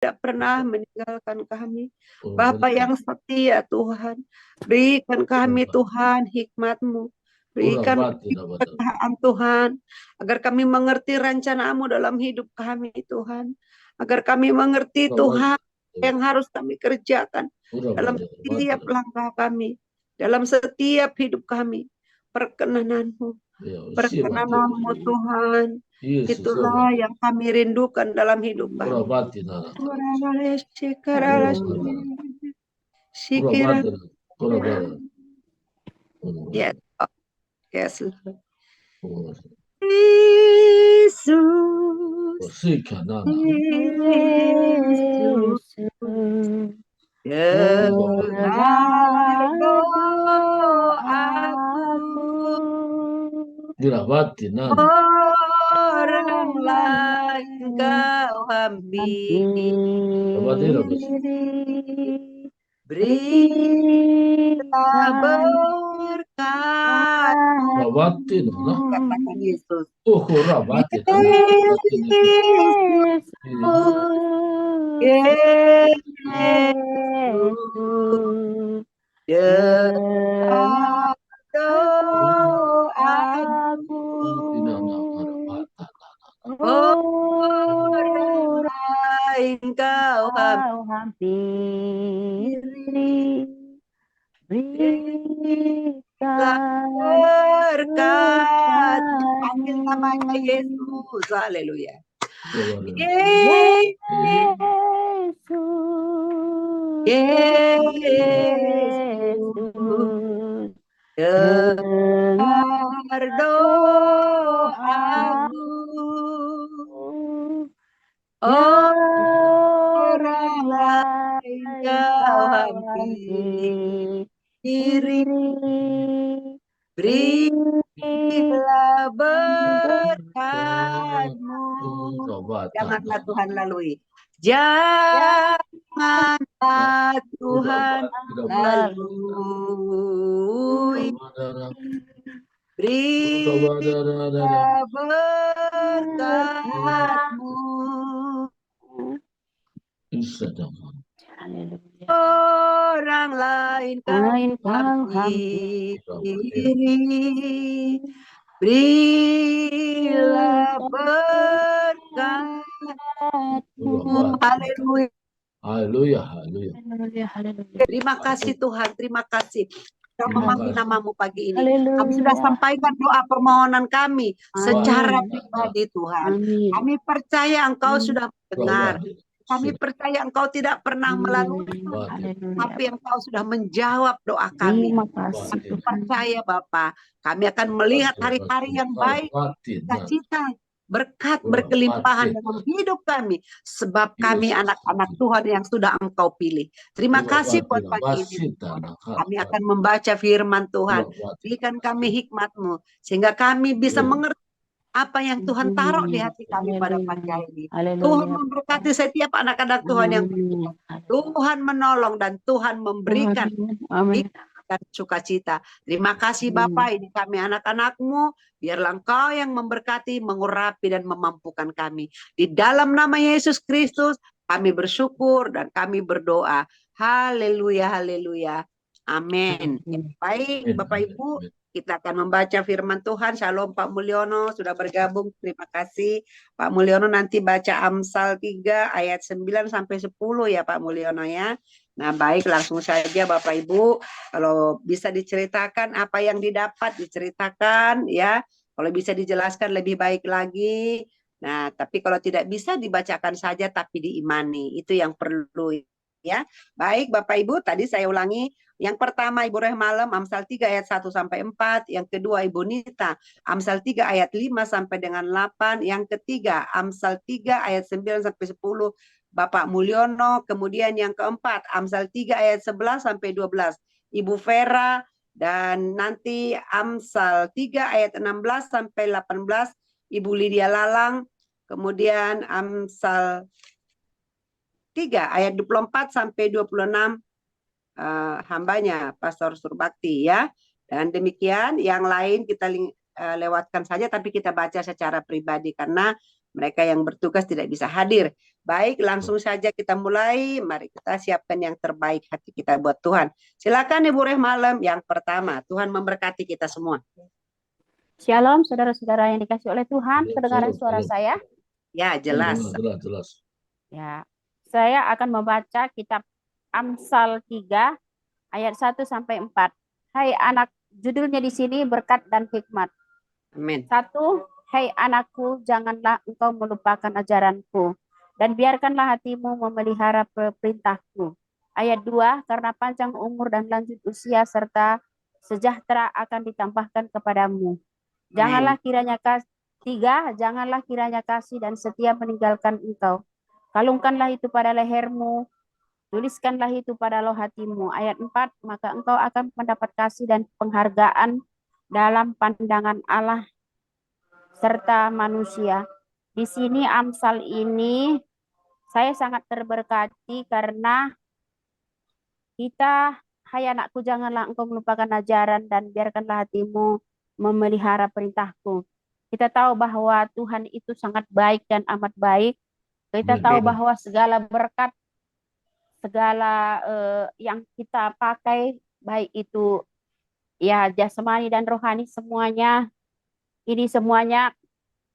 tidak pernah meninggalkan kami. Bapa yang setia Tuhan, berikan kami Tuhan hikmat-Mu, berikan kami keberkahan Tuhan, agar kami mengerti rencana-Mu dalam hidup kami Tuhan, agar kami mengerti Tuhan yang harus kami kerjakan dalam setiap langkah kami, dalam setiap hidup kami. Perkenanan-Mu, perkenanan-Mu Tuhan, itulah yang kami rindukan dalam hidup kami. Yes, yes, Lord. Yesus, Yesus, dengar doaku, orang lain Kau hampiri, berilah berkat. Katakan Yesus. Yesus, dengar doaku, orang lain Kau hampiri, berikan berkat. Panggil namanya Yesus. Haleluya. Yesus, Yesus, dengar doaku, orang lain Kau hampiri, berilah berkat-Mu. Janganlah Tuhan lalui. Janganlah Tuhan lalui. Berilah berkat-Mu. Orang lain Kau hampiri, berilah berkat-Mu. Haleluya. Terima kasih Tuhan, terima kasih. Kita memanggil nama-Mu pagi ini. Kami sudah sampaikan doa permohonan kami secara pribadi Tuhan. Kami percaya Engkau sudah mendengar. Kami percaya Engkau tidak pernah melalui, tapi Engkau sudah menjawab doa kami. Kami percaya Bapa, kami akan melihat hari-hari yang baik, cita-cita, berkat berkelimpahan dalam hidup kami, sebab kami anak-anak Tuhan yang sudah Engkau pilih. Terima kasih buat pagi ini. Kami akan membaca firman Tuhan. Berikan kami hikmat-Mu, sehingga kami bisa mengerti apa yang Tuhan taruh di hati kami pada pagi ini. Tuhan memberkati setiap anak-anak Tuhan yang berdoa. Tuhan menolong dan Tuhan memberikan dan sukacita. Terima kasih Bapa, ini kami anak-anak-Mu. Biarlah Engkau yang memberkati, mengurapi dan memampukan kami. Di dalam nama Yesus Kristus kami bersyukur dan kami berdoa. Haleluya, haleluya. Amin. Baik Bapak Ibu, kita akan membaca firman Tuhan. Shalom Pak Mulyono sudah bergabung. Terima kasih Pak Mulyono. Nanti baca Amsal 3 ayat 9 sampai 10 ya Pak Mulyono ya. Nah baik, langsung saja Bapak Ibu. Kalau bisa diceritakan apa yang didapat, diceritakan ya. Kalau bisa dijelaskan lebih baik lagi. Nah tapi kalau tidak bisa dibacakan saja tapi diimani. Itu yang perlu ya. Baik Bapak Ibu, tadi saya ulangi. Yang pertama Ibu Rehmalem Amsal 3 ayat 1 sampai 4, yang kedua Ibu Nita Amsal 3 ayat 5 sampai dengan 8, yang ketiga Amsal 3 ayat 9 sampai 10 Bapak Mulyono, kemudian yang keempat Amsal 3 ayat 11 sampai 12 Ibu Vera, dan nanti Amsal 3 ayat 16 sampai 18 Ibu Lydia Lalang, kemudian Amsal 3 ayat 24 sampai 26 hambanya Pastor Surbakti ya. Dan demikian yang lain kita lewatkan saja, tapi kita baca secara pribadi karena Mereka yang bertugas tidak bisa hadir. Baik, langsung saja kita mulai. Mari kita siapkan yang terbaik hati kita buat Tuhan. Silakan Ibu Rehmalem yang pertama. Tuhan memberkati kita semua. Shalom, saudara-saudara yang dikasih oleh Tuhan. Kedengaran suara saya? Ya, jelas. Jelas. Ya, saya akan membaca kitab Amsal 3 ayat 1 sampai 4. Hai anak, judulnya di sini berkat dan hikmat. Amin. 1, hai anakku, janganlah engkau melupakan ajaranku dan biarkanlah hatimu memelihara perintahku. Ayat 2, karena panjang umur dan lanjut usia serta sejahtera akan ditambahkan kepadamu. Janganlah kiranya janganlah kiranya kasih dan setia meninggalkan engkau. Kalungkanlah itu pada lehermu, tuliskanlah itu pada loh hatimu. Ayat 4, maka engkau akan mendapat kasih dan penghargaan dalam pandangan Allah serta manusia. Di sini Amsal ini saya sangat terberkati karena kita, hai anakku, janganlah engkau melupakan ajaran dan biarkanlah hatimu memelihara perintahku. Kita tahu bahwa Tuhan itu sangat baik dan amat baik. Kita tahu bahwa segala berkat, segala yang kita pakai, baik itu ya jasmani dan rohani, semuanya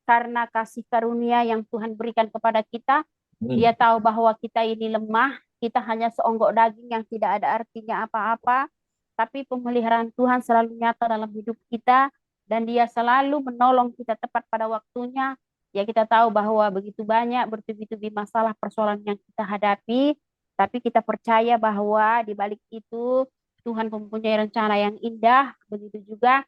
karena kasih karunia yang Tuhan berikan kepada kita. Dia tahu bahwa kita ini lemah, kita hanya seonggok daging yang tidak ada artinya apa-apa, tapi pemeliharaan Tuhan selalu nyata dalam hidup kita, dan dia selalu menolong kita tepat pada waktunya. Ya, kita tahu bahwa begitu banyak bertubi-tubi masalah persoalan yang kita hadapi, tapi kita percaya bahwa di balik itu Tuhan mempunyai rencana yang indah. Begitu juga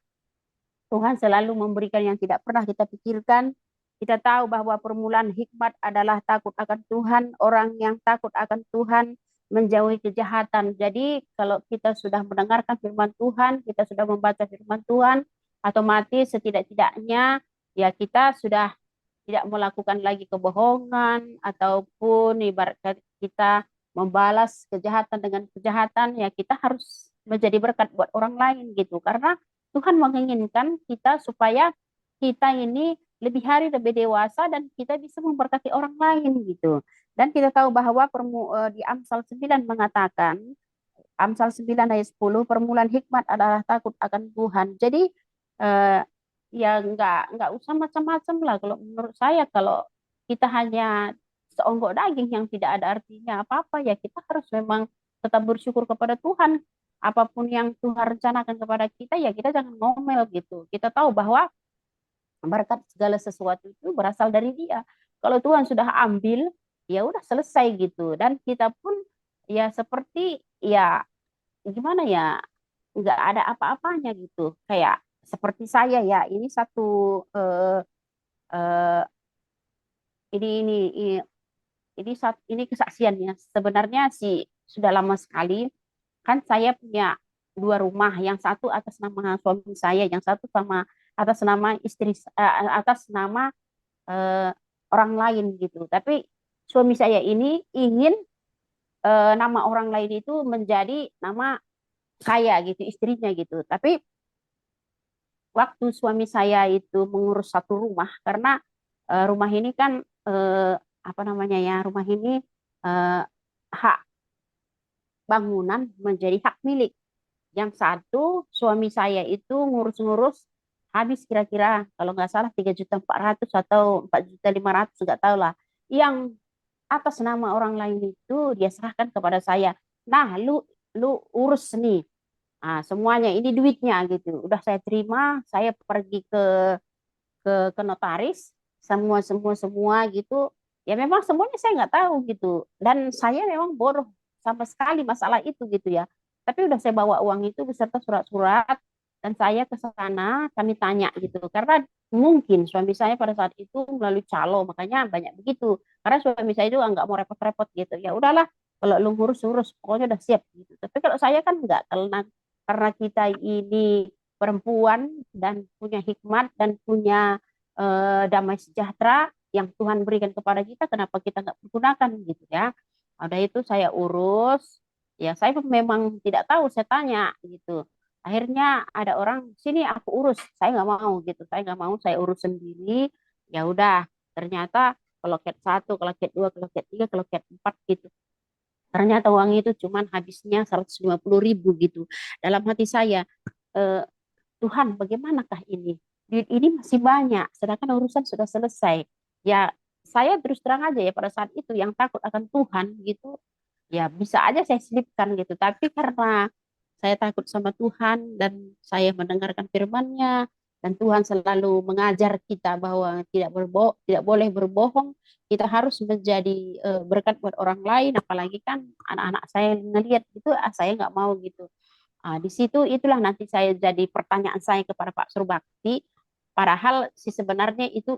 Tuhan selalu memberikan yang tidak pernah kita pikirkan. Kita tahu bahwa permulaan hikmat adalah takut akan Tuhan. Orang yang takut akan Tuhan menjauhi kejahatan. Jadi kalau kita sudah mendengarkan firman Tuhan, kita sudah membaca firman Tuhan, otomatis setidak-tidaknya ya kita sudah tidak melakukan lagi kebohongan, ataupun ibarat kita membalas kejahatan dengan kejahatan. Ya kita harus menjadi berkat buat orang lain gitu. Karena Tuhan menginginkan kita supaya kita ini lebih hari lebih dewasa dan kita bisa memberkati orang lain gitu. Dan kita tahu bahwa di Amsal 9 mengatakan, Amsal 9 ayat 10, permulaan hikmat adalah takut akan Tuhan. Jadi ya nggak usah macam-macam lah. Kalau menurut saya, kalau kita hanya seonggok daging yang tidak ada artinya apa-apa, ya kita harus memang tetap bersyukur kepada Tuhan. Apapun yang Tuhan rencanakan kepada kita, ya kita jangan ngomel gitu. Kita tahu bahwa berkat segala sesuatu itu berasal dari Dia. Kalau Tuhan sudah ambil, ya udah selesai gitu. Dan kita pun ya seperti ya gimana ya, nggak ada apa-apanya gitu. Kayak seperti saya ya, ini satu ini kesaksiannya. Sebenarnya sih sudah lama sekali. Kan saya punya 2 rumah, yang satu atas nama suami saya, yang satu atas nama atas nama orang lain gitu. Tapi suami saya ini ingin nama orang lain itu menjadi nama saya gitu, istrinya gitu. Tapi waktu suami saya itu mengurus satu rumah, karena rumah ini kan apa namanya ya, rumah ini hak bangunan menjadi hak milik. Yang satu suami saya itu ngurus-ngurus habis kira-kira kalau nggak salah 3.400.000 atau 4.500.000, nggak tahu lah. Yang atas nama orang lain itu dia serahkan kepada saya. Nah, lu urus nih. Nah, semuanya ini duitnya gitu. Udah saya terima, saya pergi ke notaris, semua gitu. Ya memang semuanya saya nggak tahu gitu. Dan saya memang bodoh sama sekali masalah itu gitu ya. Tapi udah saya bawa uang itu beserta surat-surat, dan saya ke sana, kami tanya gitu. Karena mungkin suami saya pada saat itu melalui calo, makanya banyak begitu. Karena suami saya juga nggak mau repot-repot gitu. Ya udahlah, kalau lu ngurus-urus, pokoknya udah siap gitu. Tapi kalau saya kan nggak, karena kita ini perempuan dan punya hikmat dan punya damai sejahtera yang Tuhan berikan kepada kita, kenapa kita nggak menggunakan gitu ya. Ada itu saya urus, ya saya memang tidak tahu, saya tanya gitu. Akhirnya ada orang, sini aku urus, saya nggak mau gitu, saya nggak mau, saya urus sendiri. Ya udah, Ternyata keloket 1, keloket 2, keloket 3, keloket 4 gitu. Ternyata uang itu cuman habisnya 150.000 gitu. Dalam hati saya, Tuhan bagaimanakah ini? Duit ini masih banyak, sedangkan urusan sudah selesai. Ya, saya terus terang aja ya pada saat itu yang takut akan Tuhan gitu, ya bisa aja saya selipkan gitu. Tapi karena saya takut sama Tuhan dan saya mendengarkan firman-Nya dan Tuhan selalu mengajar kita bahwa tidak boleh berbohong, kita harus menjadi berkat buat orang lain, apalagi kan anak-anak saya ngelihat gitu, saya nggak mau gitu. Di situ itulah nanti saya jadi pertanyaan saya kepada Pak Surbakti, padahal si sebenarnya itu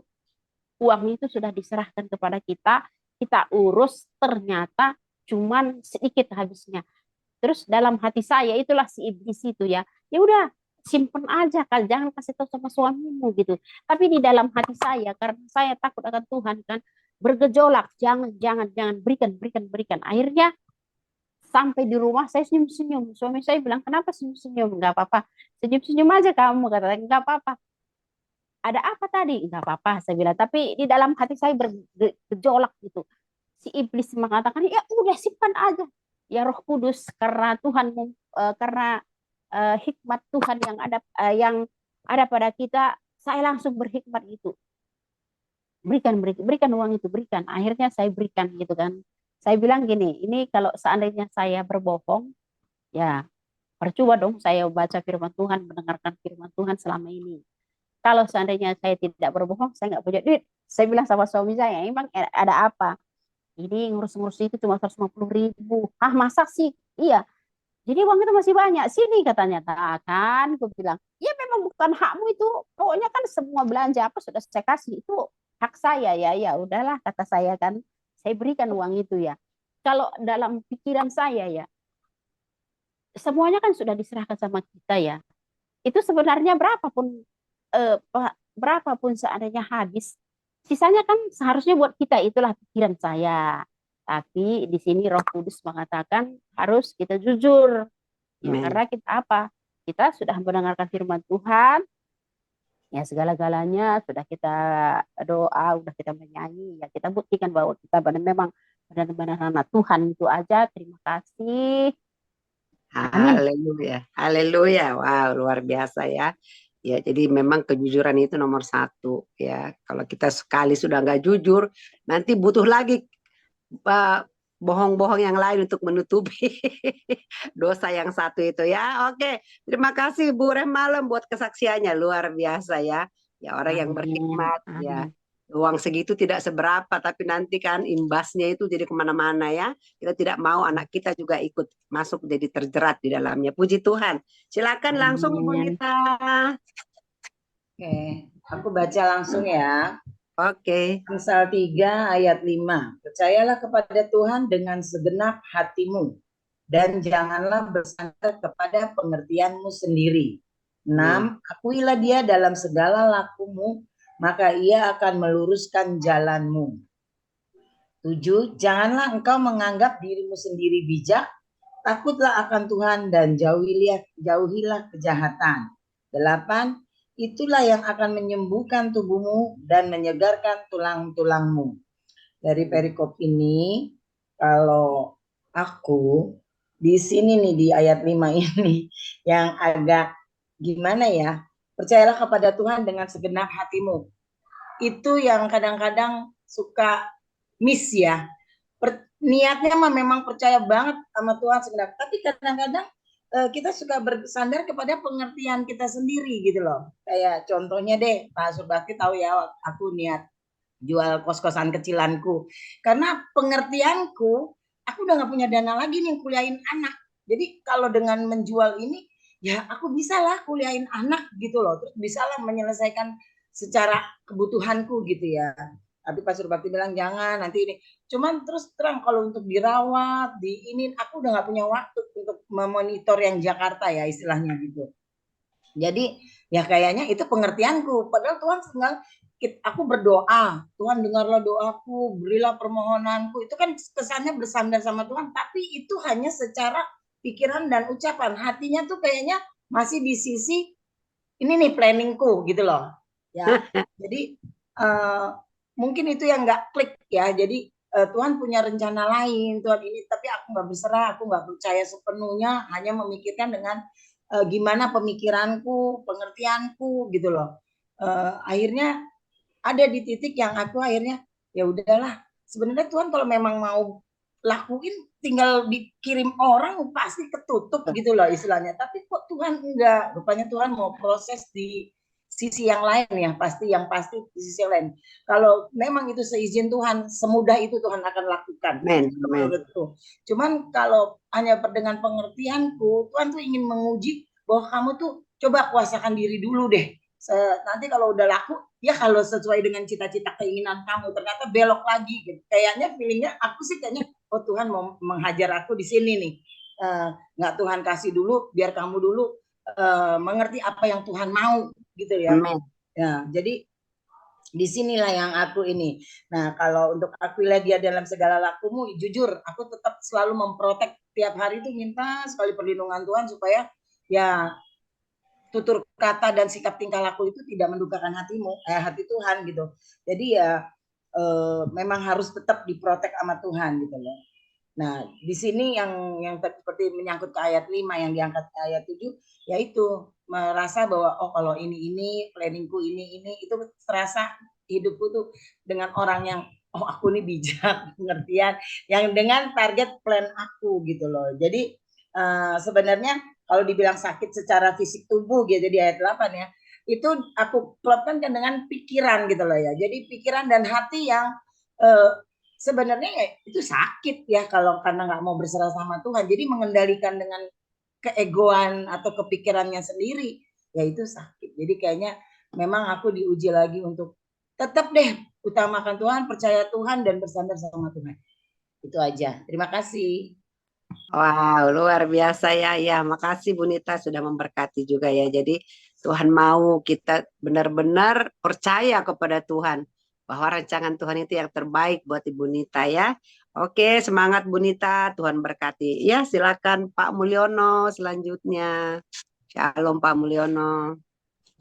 uang itu sudah diserahkan kepada kita, kita urus, ternyata cuman sedikit habisnya. Terus dalam hati saya itulah si iblis itu ya. Ya udah, simpen aja kan, jangan kasih tahu sama suamimu gitu. Tapi di dalam hati saya karena saya takut akan Tuhan kan, bergejolak, jangan jangan jangan berikan berikan berikan. Akhirnya sampai di rumah saya senyum-senyum. Suami saya bilang, "Kenapa senyum-senyum?" "Enggak apa-apa. Senyum-senyum aja kamu," katanya. "Enggak apa-apa." "Ada apa tadi?" "Enggak apa-apa," saya bilang. Tapi di dalam hati saya bergejolak gitu. Si iblis mengatakan, "Ya udah simpan aja." Ya Roh Kudus, karena Tuhan karena hikmat Tuhan yang ada pada kita, saya langsung berhikmat gitu. Berikan, berikan, berikan uang itu, berikan. Akhirnya saya berikan gitu kan. Saya bilang gini, ini kalau seandainya saya berbohong, ya percuma dong saya baca firman Tuhan, mendengarkan firman Tuhan selama ini. Kalau seandainya saya tidak berbohong, saya nggak punya duit. Saya bilang sama suami saya, emang ada apa? Ini ngurus-ngurus itu cuma 150.000. Ah, masa sih? Iya. Jadi uang itu masih banyak. Sini katanya. Nah, kan, gue bilang, ya memang bukan hakmu itu. Pokoknya kan semua belanja apa sudah saya kasih. Itu hak saya ya. Ya udahlah kata saya kan. Saya berikan uang itu ya. Kalau dalam pikiran saya ya, semuanya kan sudah diserahkan sama kita ya. Itu sebenarnya berapapun seandainya habis, sisanya kan seharusnya buat kita, itulah pikiran saya. Tapi di sini Roh Kudus mengatakan harus kita jujur. Ya, karena kita apa? Kita sudah mendengarkan firman Tuhan, ya segala-galanya sudah kita doa, sudah kita menyanyi, ya kita buktikan bahwa kita memang benar-benar anak Tuhan itu aja. Terima kasih. Amin. Haleluya, haleluya. Wow, luar biasa ya. Ya, jadi memang kejujuran itu nomor 1 ya. Kalau kita sekali sudah nggak jujur, nanti butuh lagi bohong-bohong yang lain untuk menutupi dosa yang satu itu ya. Oke, terima kasih Bu Rehmalem buat kesaksiannya, luar biasa ya. Ya orang yang berhikmat ya. Uang segitu tidak seberapa, tapi nanti kan imbasnya itu jadi kemana-mana ya. Kita tidak mau anak kita juga ikut masuk jadi terjerat di dalamnya. Puji Tuhan. Silakan langsung Ibu Nita. Oke, aku baca langsung ya. Oke. Amsal 3 ayat 5. Percayalah kepada Tuhan dengan segenap hatimu dan janganlah bersandar kepada pengertianmu sendiri. 6. Akuilah dia dalam segala lakumu, maka ia akan meluruskan jalanmu. 7. Janganlah engkau menganggap dirimu sendiri bijak, takutlah akan Tuhan dan jauhilah kejahatan. 8. Itulah yang akan menyembuhkan tubuhmu dan menyegarkan tulang-tulangmu. Dari perikop ini, kalau aku di sini nih di ayat 5 ini yang agak gimana ya, percayalah kepada Tuhan dengan segenap hatimu. Itu yang kadang-kadang suka miss ya. Niatnya memang percaya banget sama Tuhan segenap, tapi kadang-kadang kita suka bersandar kepada pengertian kita sendiri gitu loh. Kayak contohnya deh, Pak Surbakti tahu ya, aku niat jual kos-kosan kecilanku. Karena pengertianku, aku udah gak punya dana lagi nih kuliahin anak. Jadi kalau dengan menjual ini, ya aku bisa lah kuliahin anak gitu loh. Terus bisa lah menyelesaikan secara kebutuhanku gitu ya. Tapi Pak Surbakti bilang jangan nanti ini. Cuman terus terang kalau untuk dirawat, aku udah gak punya waktu untuk memonitor yang Jakarta ya istilahnya gitu. Jadi ya kayaknya itu pengertianku. Padahal Tuhan aku berdoa, Tuhan dengarlah doaku, berilah permohonanku. Itu kan kesannya bersandar sama Tuhan, tapi itu hanya secara pikiran dan ucapan. Hatinya tuh kayaknya masih di sisi ini nih planningku gitu loh. Ya, jadi mungkin itu yang nggak klik ya. Jadi Tuhan punya rencana lain, Tuhan ini, tapi aku nggak berserah, aku nggak percaya sepenuhnya, hanya memikirkan dengan gimana pemikiranku, pengertianku gitu loh. Akhirnya ada di titik yang aku akhirnya ya udahlah. Sebenarnya Tuhan kalau memang mau lakuin tinggal dikirim orang pasti ketutup gitu loh istilahnya. Tapi kok Tuhan enggak? Rupanya Tuhan mau proses di sisi yang lain ya, yang pasti di sisi yang lain. Kalau memang itu seizin Tuhan, semudah itu Tuhan akan lakukan. Menurutku. Cuman kalau hanya dengan pengertianku, Tuhan tuh ingin menguji bahwa kamu tuh coba kuasakan diri dulu deh. Nanti kalau udah laku, ya kalau sesuai dengan cita-cita keinginan kamu, ternyata belok lagi gitu. Kayaknya feelingnya aku sih kayaknya, oh Tuhan mau menghajar aku di sini nih. Nggak Tuhan kasih dulu, biar kamu dulu mengerti apa yang Tuhan mau gitu ya. Ya, jadi disinilah yang aku ini. Nah, kalau untuk Aquila dia dalam segala lakumu, jujur, aku tetap selalu memprotek tiap hari itu minta sekali perlindungan Tuhan supaya ya tutur kata dan sikap tingkah laku itu tidak mendukakan hati Tuhan gitu. Jadi ya memang harus tetap diprotek sama Tuhan gitu loh. Nah, di sini yang seperti menyangkut ke ayat 5 yang diangkat ke ayat 7, yaitu merasa bahwa oh kalau ini planningku ini itu terasa hidupku tuh dengan orang yang oh aku ini bijak, pengertian yang dengan target plan aku gitu loh. Jadi sebenarnya kalau dibilang sakit secara fisik tubuh gitu di ayat 8 ya, itu aku klopkan dengan pikiran gitu loh ya. Jadi pikiran dan hati yang sebenarnya ya, itu sakit ya kalau karena nggak mau berserah sama Tuhan. Jadi mengendalikan dengan keegoan atau kepikirannya sendiri, ya itu sakit. Jadi kayaknya memang aku diuji lagi untuk tetap deh utamakan Tuhan, percaya Tuhan dan bersandar sama Tuhan. Itu aja. Terima kasih. Wow, luar biasa ya. Ya, makasih Bu Nita sudah memberkati juga ya. Jadi Tuhan mau kita benar-benar percaya kepada Tuhan bahwa rancangan Tuhan itu yang terbaik buat Ibu Nita ya. Oke, semangat Bu Nita, Tuhan berkati. Ya, silakan Pak Mulyono selanjutnya. Shalom Pak Mulyono.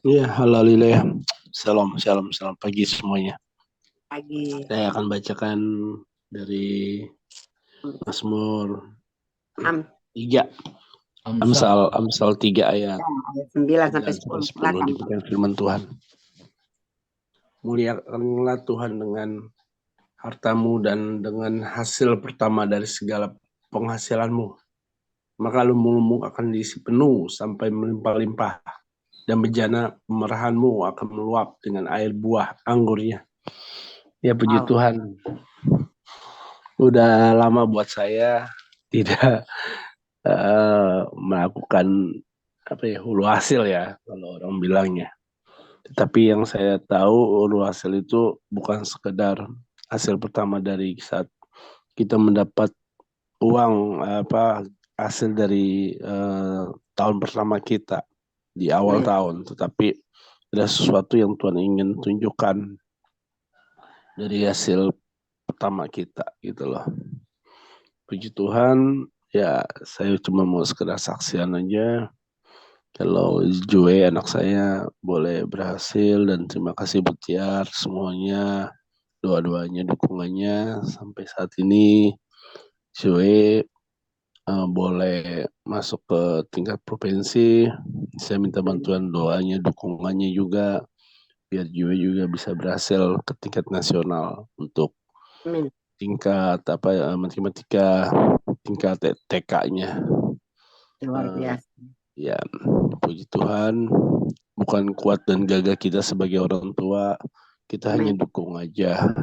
Iya, haleluya. Shalom pagi semuanya. Pagi. Saya akan bacakan dari Mazmur 3. Amsal 3 ayat 9 sampai 10. Demikian firman Tuhan. Muliakanlah Tuhan dengan hartamu dan dengan hasil pertama dari segala penghasilanmu. Maka lumbung-lumbung akan diisi penuh sampai melimpah-limpah. Dan bejana kemerahanmu akan meluap dengan air buah anggurnya. Ya puji Tuhan. Udah lama buat saya tidak melakukan hulu hasil ya kalau orang bilangnya. Tetapi yang saya tahu hulu hasil itu bukan sekedar hasil pertama dari saat kita mendapat uang hasil dari tahun pertama kita di awal tahun, tetapi ada sesuatu yang Tuhan ingin tunjukkan dari hasil pertama kita gitu loh. Puji Tuhan, ya saya cuma mau sekedar saksian aja kalau Joe anak saya boleh berhasil, dan terima kasih Butiar semuanya, doa-doanya, dukungannya sampai saat ini Joe boleh masuk ke tingkat provinsi. Saya minta bantuan doanya, dukungannya juga biar Joe juga bisa berhasil ke tingkat nasional untuk tingkat matematika tingkat TK-nya. Luar biasa. Ya, puji Tuhan, bukan kuat dan gagah kita sebagai orang tua, kita hanya dukung aja.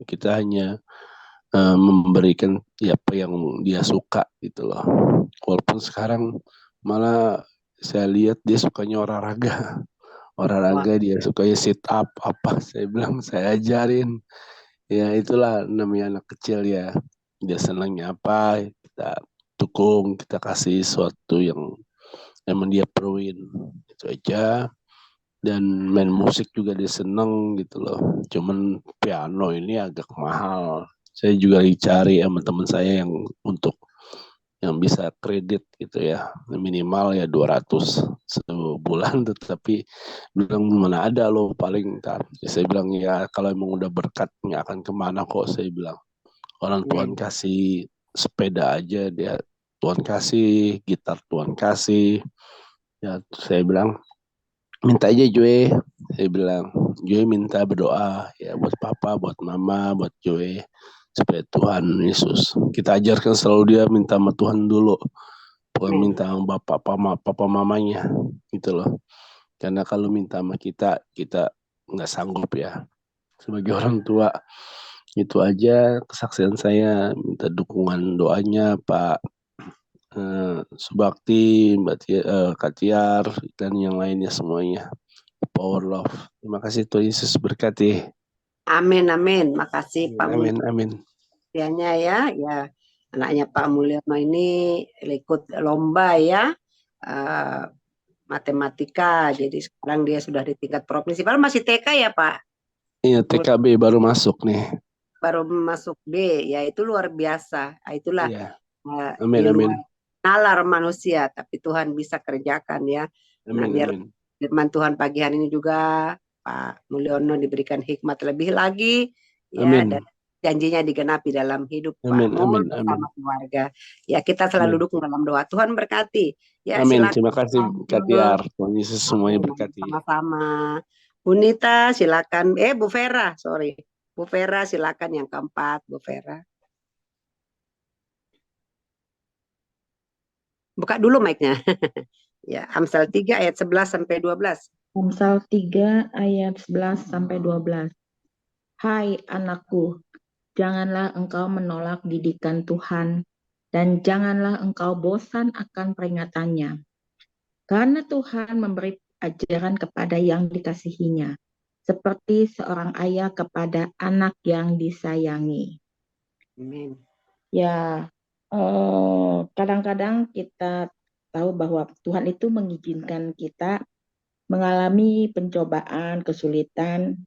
Kita hanya memberikan apa yang dia suka gitu loh. Walaupun sekarang malah saya lihat dia sukanya olahraga, dia sukanya sit up apa, saya bilang saya ajarin. Ya itulah namanya anak kecil ya, dia senangnya apa kita dukung, kita kasih sesuatu yang emang dia perluin, itu aja. Dan main musik juga dia seneng gitu loh, cuman piano ini agak mahal. Saya juga dicari sama teman saya yang untuk yang bisa kredit gitu ya, minimal ya 200 sebulan, tetapi bilang mana ada lo paling ntar. Saya bilang ya kalau emang udah berkat nggak akan kemana kok, saya bilang. Orang Tuhan kasih sepeda aja dia, Tuhan kasih gitar, Tuhan kasih ya. Saya bilang minta aja Joe, saya bilang Joe minta berdoa ya buat papa, buat mama, buat Joe, supaya Tuhan Yesus kita ajarkan selalu dia minta sama Tuhan dulu, bukan minta sama papa mamanya gitu loh. Karena kalau minta sama kita nggak sanggup ya sebagai orang tua. Itu aja kesaksian saya, minta dukungan doanya Pak Subakti, Kak Tiar, dan yang lainnya semuanya. Power Love. Terima kasih Tuhan Yesus berkati. Amin, amin. Makasih Pak Amin, amin. Ya, anaknya Pak Mulyono ini ikut lomba ya, matematika. Jadi sekarang dia sudah di tingkat provinsi. Padahal masih TK ya Pak? Iya, TKB baru masuk nih. Baru masuk B, ya itu luar biasa. Itulah Amin, amin. nalar manusia, tapi Tuhan bisa kerjakan ya. Amin, biar amin. firman Tuhan pagi hari ini juga Pak Mulyono diberikan hikmat lebih lagi ya, amin. dan janjinya digenapi dalam hidup Amin, Pak Mul amin, bersama keluarga. Ya kita selalu dukung dalam doa. Tuhan berkati. Ya, amin. silakan. Terima kasih Kak Tiar. Tuhan Yesus semuanya berkati. Sama-sama. Bu Nita silakan. Bu Vera, sorry. Bu Vera silakan yang keempat, Bu Vera. Buka dulu mic-nya. Ya, Amsal 3 ayat 11 sampai 12. Amsal 3 ayat 11 sampai 12. Hai anakku, janganlah engkau menolak didikan Tuhan, dan janganlah engkau bosan akan peringatannya. Karena Tuhan memberi ajaran kepada yang dikasihinya, seperti seorang ayah kepada anak yang disayangi. Amin. Ya, kadang-kadang kita tahu bahwa Tuhan itu mengizinkan kita mengalami pencobaan, kesulitan,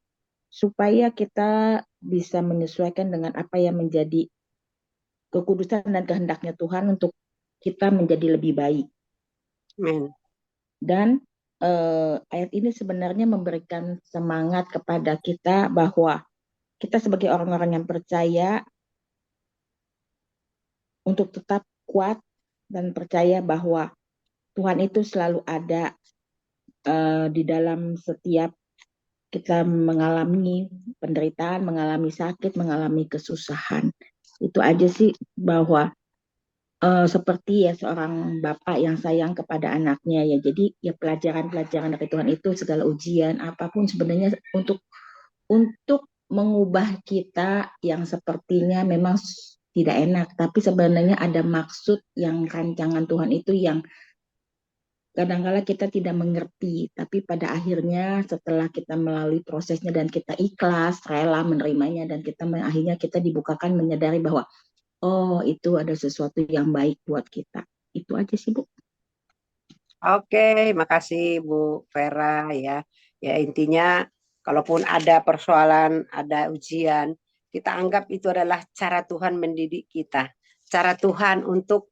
supaya kita bisa menyesuaikan dengan apa yang menjadi kekudusan dan kehendaknya Tuhan untuk kita menjadi lebih baik. Amin. Dan ayat ini sebenarnya memberikan semangat kepada kita bahwa kita sebagai orang-orang yang percaya untuk tetap kuat dan percaya bahwa Tuhan itu selalu ada di dalam setiap kita mengalami penderitaan, mengalami sakit, mengalami kesusahan. Itu aja sih, bahwa seperti ya seorang bapak yang sayang kepada anaknya ya. Jadi ya pelajaran-pelajaran dari Tuhan itu, segala ujian apapun sebenarnya untuk mengubah kita yang sepertinya memang tidak enak, tapi sebenarnya ada maksud yang rancangan Tuhan itu yang kadang-kala kita tidak mengerti, tapi pada akhirnya setelah kita melalui prosesnya dan kita ikhlas, rela menerimanya, dan akhirnya kita dibukakan menyadari bahwa oh itu ada sesuatu yang baik buat kita. Itu aja sih Bu. Oke, makasih Bu Vera ya. Ya intinya kalaupun ada persoalan, ada ujian, kita anggap itu adalah cara Tuhan mendidik kita, cara Tuhan untuk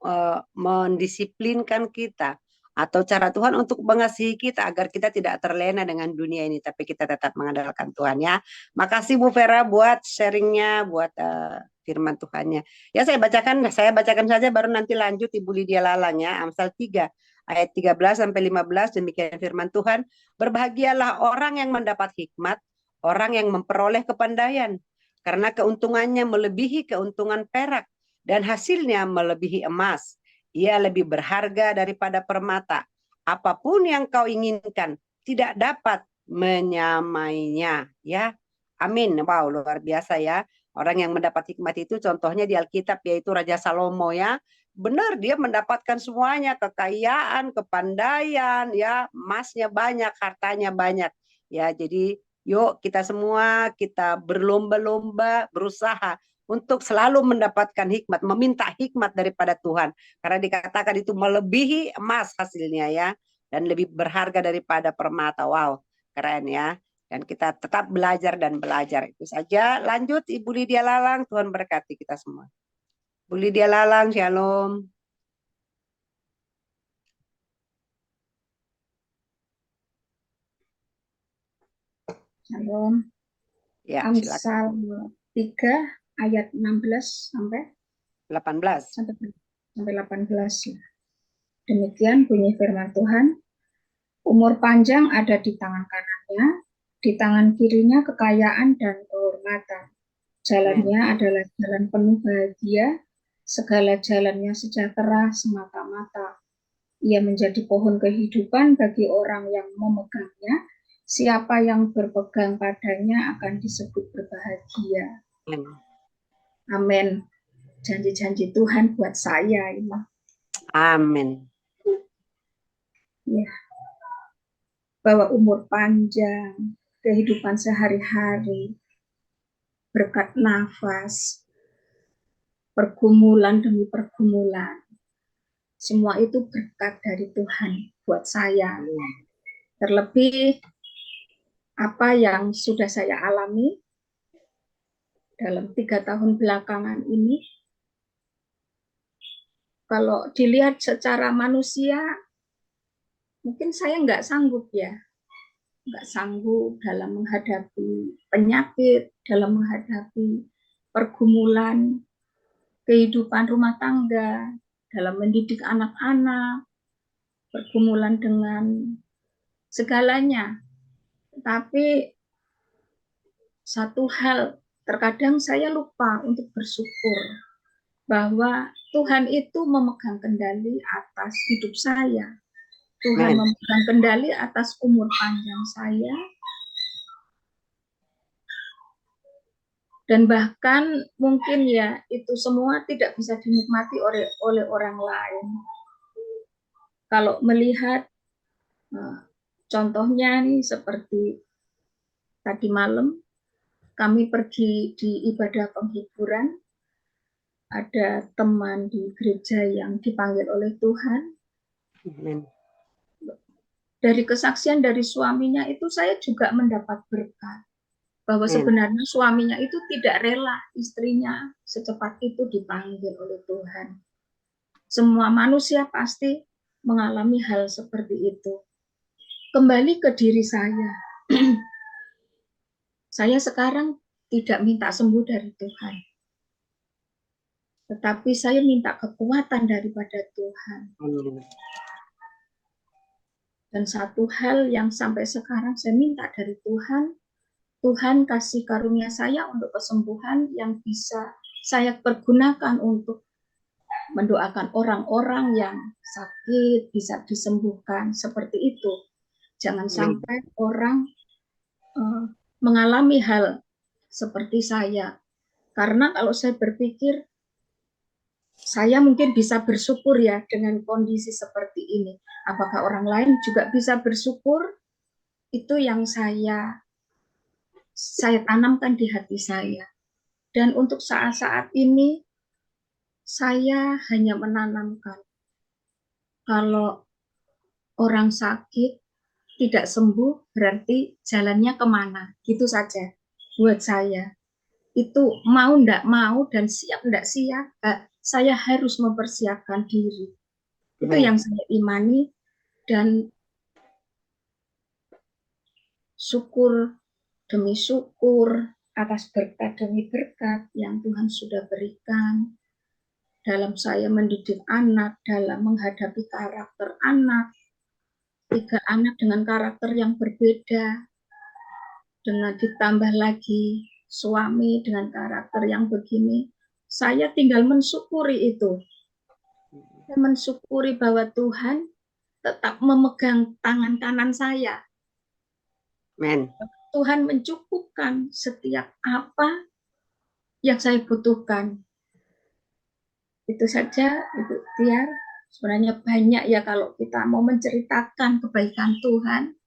mendisiplinkan kita, atau cara Tuhan untuk mengasihi kita agar kita tidak terlena dengan dunia ini, tapi kita tetap mengandalkan Tuhan ya. Makasih Bu Vera buat sharingnya, buat firman Tuhannya. Ya saya bacakan saja, baru nanti lanjut Ibu Lydia Lalang ya. Amsal 3 ayat 13 sampai 15, demikian firman Tuhan. Berbahagialah orang yang mendapat hikmat, orang yang memperoleh kepandaian, karena keuntungannya melebihi keuntungan perak, dan hasilnya melebihi emas. Ia lebih berharga daripada permata. Apapun yang kau inginkan tidak dapat menyamainya. Ya, amin. Wow, luar biasa ya. Orang yang mendapat hikmat itu contohnya di Alkitab yaitu Raja Salomo ya. Benar, dia mendapatkan semuanya, kekayaan, kepandaian, ya, emasnya banyak, hartanya banyak. Ya, jadi yuk kita semua kita berlomba-lomba berusaha untuk selalu mendapatkan hikmat, meminta hikmat daripada Tuhan. Karena dikatakan itu melebihi emas hasilnya ya, dan lebih berharga daripada permata. Wow, keren ya. Dan kita tetap belajar dan belajar. Itu saja. Lanjut Ibu Lydia Lalang, Tuhan berkati kita semua. Bu Lydia Lalang, shalom. Shalom. Ya, Amsal silakan. 3 ayat 16 sampai 18. sampai 18 ya. Demikian bunyi firman Tuhan. Umur panjang ada di tangan kanannya, di tangan kirinya kekayaan dan kehormatan. Jalannya adalah jalan penuh bahagia, segala jalannya sejahtera semata-mata. Ia menjadi pohon kehidupan bagi orang yang memegangnya. Siapa yang berpegang padanya akan disebut berbahagia. Amin. Janji-janji Tuhan buat saya ini. Amin. Ya. Bahwa umur panjang, kehidupan sehari-hari, berkat nafas, pergumulan demi pergumulan, semua itu berkat dari Tuhan buat saya. Terlebih apa yang sudah saya alami dalam 3 tahun belakangan ini, kalau dilihat secara manusia, mungkin saya nggak sanggup ya, nggak sanggup dalam menghadapi penyakit, dalam menghadapi pergumulan kehidupan rumah tangga, dalam mendidik anak-anak, pergumulan dengan segalanya. Tapi satu hal, terkadang saya lupa untuk bersyukur bahwa Tuhan itu memegang kendali atas hidup saya. Tuhan memegang kendali atas umur panjang saya. Dan bahkan mungkin ya itu semua tidak bisa dinikmati oleh orang lain. Kalau melihat contohnya nih seperti tadi malam kami pergi di ibadah penghiburan, ada teman di gereja yang dipanggil oleh Tuhan. Dari kesaksian dari suaminya itu saya juga mendapat berkat. Bahwa sebenarnya suaminya itu tidak rela istrinya secepat itu dipanggil oleh Tuhan. Semua manusia pasti mengalami hal seperti itu. Kembali ke diri saya. Saya sekarang tidak minta sembuh dari Tuhan. Tetapi saya minta kekuatan daripada Tuhan. Dan satu hal yang sampai sekarang saya minta dari Tuhan, Tuhan kasih karunia saya untuk kesembuhan yang bisa saya pergunakan untuk mendoakan orang-orang yang sakit, bisa disembuhkan, seperti itu. Jangan sampai orang mengalami hal seperti saya. Karena kalau saya berpikir, saya mungkin bisa bersyukur ya dengan kondisi seperti ini. Apakah orang lain juga bisa bersyukur? Itu yang saya tanamkan di hati saya. Dan untuk saat-saat ini, saya hanya menanamkan kalau orang sakit tidak sembuh, berarti jalannya kemana. Gitu saja buat saya. Itu mau ndak mau dan siap ndak siap, saya harus mempersiapkan diri. Itu yang saya imani dan syukur demi syukur atas berkat demi berkat yang Tuhan sudah berikan dalam saya mendidik anak, dalam menghadapi karakter anak, 3 anak dengan karakter yang berbeda, dengan ditambah lagi suami dengan karakter yang begini, saya tinggal mensyukuri itu. Saya mensyukuri bahwa Tuhan tetap memegang tangan kanan saya. Tuhan mencukupkan setiap apa yang saya butuhkan. Itu saja, Ibu Tiar. Sebenarnya banyak ya kalau kita mau menceritakan kebaikan Tuhan.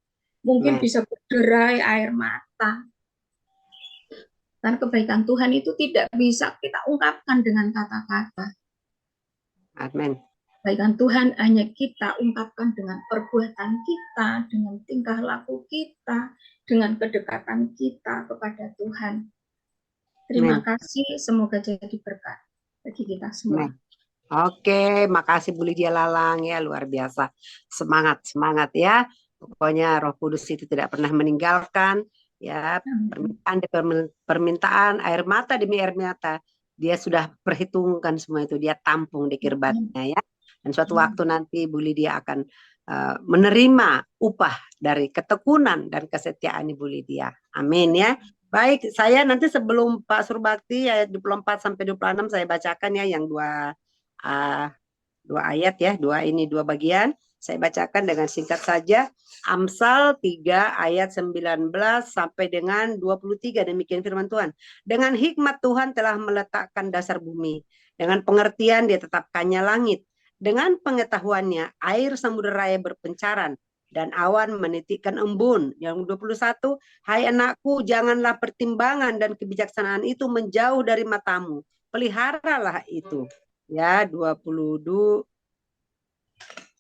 Mungkin bisa berderai air mata. Karena kebaikan Tuhan itu tidak bisa kita ungkapkan dengan kata-kata. Amin. Kebaikan Tuhan hanya kita ungkapkan dengan perbuatan kita, dengan tingkah laku kita, dengan kedekatan kita kepada Tuhan. Terima kasih, semoga jadi berkat bagi kita semua. Oke, makasih Bu Lydia Lalang ya, luar biasa. Semangat ya. Pokoknya Roh Kudus itu tidak pernah meninggalkan Ya, permintaan air mata demi air mata, dia sudah perhitungkan semua itu, dia tampung di kirbatnya ya. Dan suatu waktu nanti Bu Lydia akan menerima upah dari ketekunan dan kesetiaan Ibu Lydia. Amin ya. Baik, saya nanti sebelum Pak Surbakti ayat 24 sampai 26 saya bacakan ya yang dua ayat ya, dua bagian. Saya bacakan dengan singkat saja. Amsal 3 ayat 19 sampai dengan 23. Demikian firman Tuhan. Dengan hikmat Tuhan telah meletakkan dasar bumi. Dengan pengertian dia tetapkannya langit. Dengan pengetahuannya air samudera raya berpencaran. Dan awan menitikkan embun. Yang 21. Hai anakku, janganlah pertimbangan dan kebijaksanaan itu menjauh dari matamu. Peliharalah itu. Ya, 22.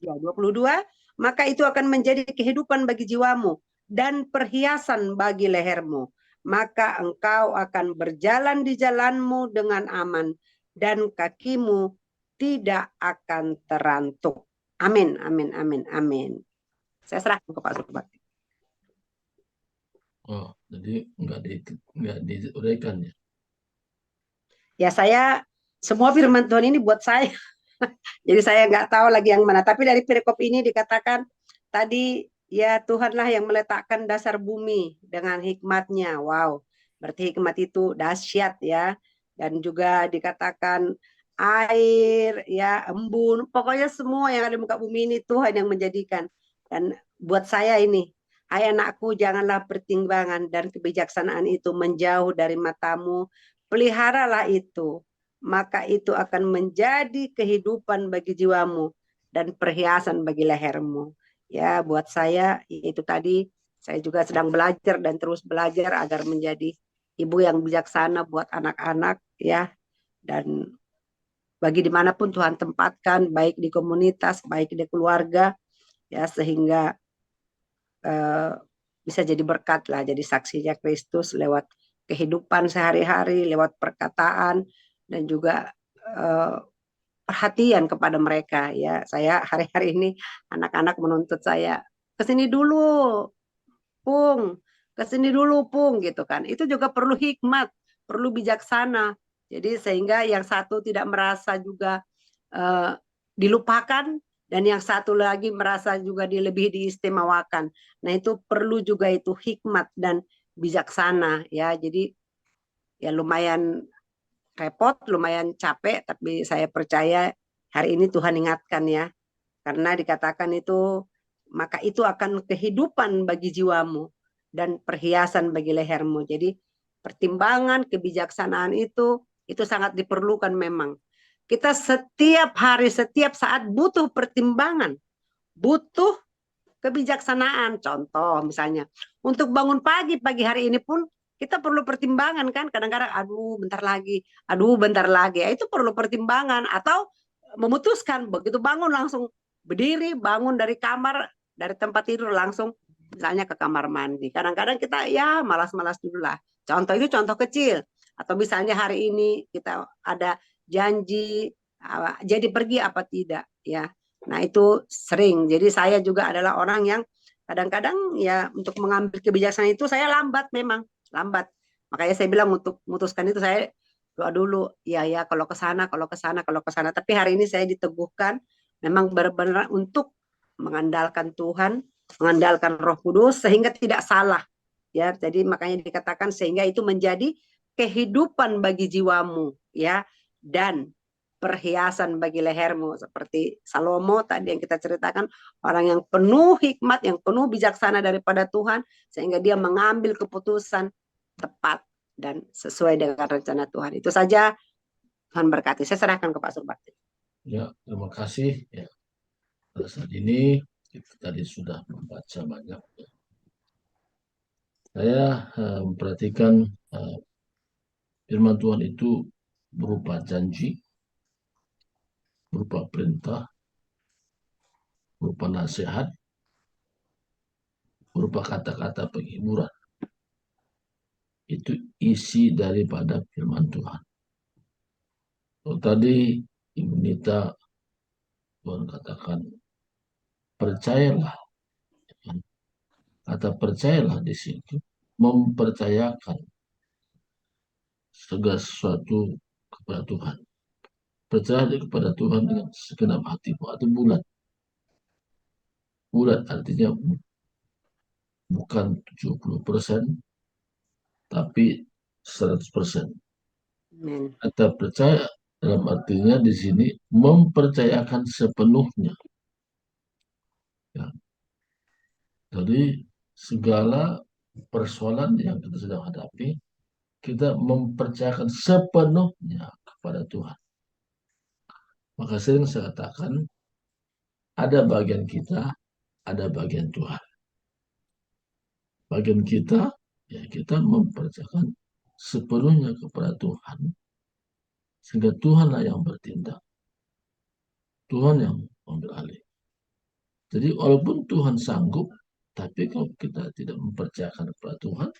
Ya, 22, maka itu akan menjadi kehidupan bagi jiwamu dan perhiasan bagi lehermu. Maka engkau akan berjalan di jalanmu dengan aman dan kakimu tidak akan terantuk. Amin, amin, amin, amin. Saya serahkan ke Pak Surbakti. Oh, jadi nggak diuraikan ya? Ya, saya semua firman Tuhan ini buat saya. Jadi saya nggak tahu lagi yang mana. Tapi dari perikop ini dikatakan tadi ya Tuhanlah yang meletakkan dasar bumi dengan hikmatnya. Wow, berarti hikmat itu dahsyat ya. Dan juga dikatakan air, ya embun, pokoknya semua yang ada di muka bumi ini Tuhan yang menjadikan. Dan buat saya ini, hai anakku, janganlah pertimbangan dan kebijaksanaan itu menjauh dari matamu. Peliharalah itu, maka itu akan menjadi kehidupan bagi jiwamu dan perhiasan bagi lehermu. Ya, buat saya itu tadi saya juga sedang belajar dan terus belajar agar menjadi ibu yang bijaksana buat anak-anak ya. Dan bagi dimanapun Tuhan tempatkan, baik di komunitas, baik di keluarga, ya sehingga bisa jadi berkat lah, jadi saksinya Kristus lewat kehidupan sehari-hari, lewat perkataan, dan juga perhatian kepada mereka ya. Saya hari-hari ini anak-anak menuntut saya kesini dulu Pung, kesini dulu Pung gitu kan. Itu juga perlu hikmat, perlu bijaksana. Jadi sehingga yang satu tidak merasa juga dilupakan dan yang satu lagi merasa juga lebih diistimewakan. Nah itu perlu juga itu hikmat dan bijaksana ya. Jadi ya lumayan repot, lumayan capek, tapi saya percaya hari ini Tuhan ingatkan ya. Karena dikatakan itu, maka itu akan kehidupan bagi jiwamu dan perhiasan bagi lehermu. Jadi pertimbangan, kebijaksanaan itu sangat diperlukan memang. Kita setiap hari, setiap saat butuh pertimbangan, butuh kebijaksanaan. Contoh misalnya, untuk bangun pagi hari ini pun kita perlu pertimbangan kan. Kadang-kadang aduh bentar lagi. Itu perlu pertimbangan atau memutuskan begitu bangun langsung berdiri, bangun dari kamar, dari tempat tidur langsung misalnya ke kamar mandi. Kadang-kadang kita ya malas-malas dulu lah. Contoh itu contoh kecil. Atau misalnya hari ini kita ada janji jadi pergi apa tidak ya. Nah itu sering. Jadi saya juga adalah orang yang kadang-kadang ya untuk mengambil kebijaksanaan itu saya lambat memang. Lambat. Makanya saya bilang untuk memutuskan itu saya doa dulu. Ya kalau ke sana. Tapi hari ini saya diteguhkan memang benar-benar untuk mengandalkan Tuhan, mengandalkan Roh Kudus sehingga tidak salah. Ya, jadi makanya dikatakan sehingga itu menjadi kehidupan bagi jiwamu ya dan perhiasan bagi lehermu seperti Salomo tadi yang kita ceritakan, orang yang penuh hikmat, yang penuh bijaksana daripada Tuhan sehingga dia mengambil keputusan tepat dan sesuai dengan rencana Tuhan. Itu saja, Tuhan berkati. Saya serahkan ke Pak Surbakti. Ya, terima kasih ya. Pada saat ini kita tadi sudah membaca banyak ya. Saya memperhatikan firman Tuhan itu berupa janji, berupa perintah, berupa nasihat, berupa kata-kata penghiburan. Itu isi daripada firman Tuhan. Kalau tadi Ibu Nita Tuhan katakan percayalah. Kata percayalah di situ mempercayakan segala sesuatu kepada Tuhan. Percaya kepada Tuhan dengan segenap hatimu atau bulat. Bulat artinya bukan 70%, tapi 100%. Amin. Atau percaya dalam artinya di sini mempercayakan sepenuhnya. Ya. Jadi segala persoalan yang kita sedang hadapi, kita mempercayakan sepenuhnya kepada Tuhan. Maka sering saya katakan, ada bagian kita, ada bagian Tuhan. Bagian kita, ya kita mempercayakan sepenuhnya kepada Tuhan, sehingga Tuhanlah yang bertindak. Tuhan yang mengambil alih. Jadi walaupun Tuhan sanggup, tapi kalau kita tidak mempercayakan kepada Tuhan,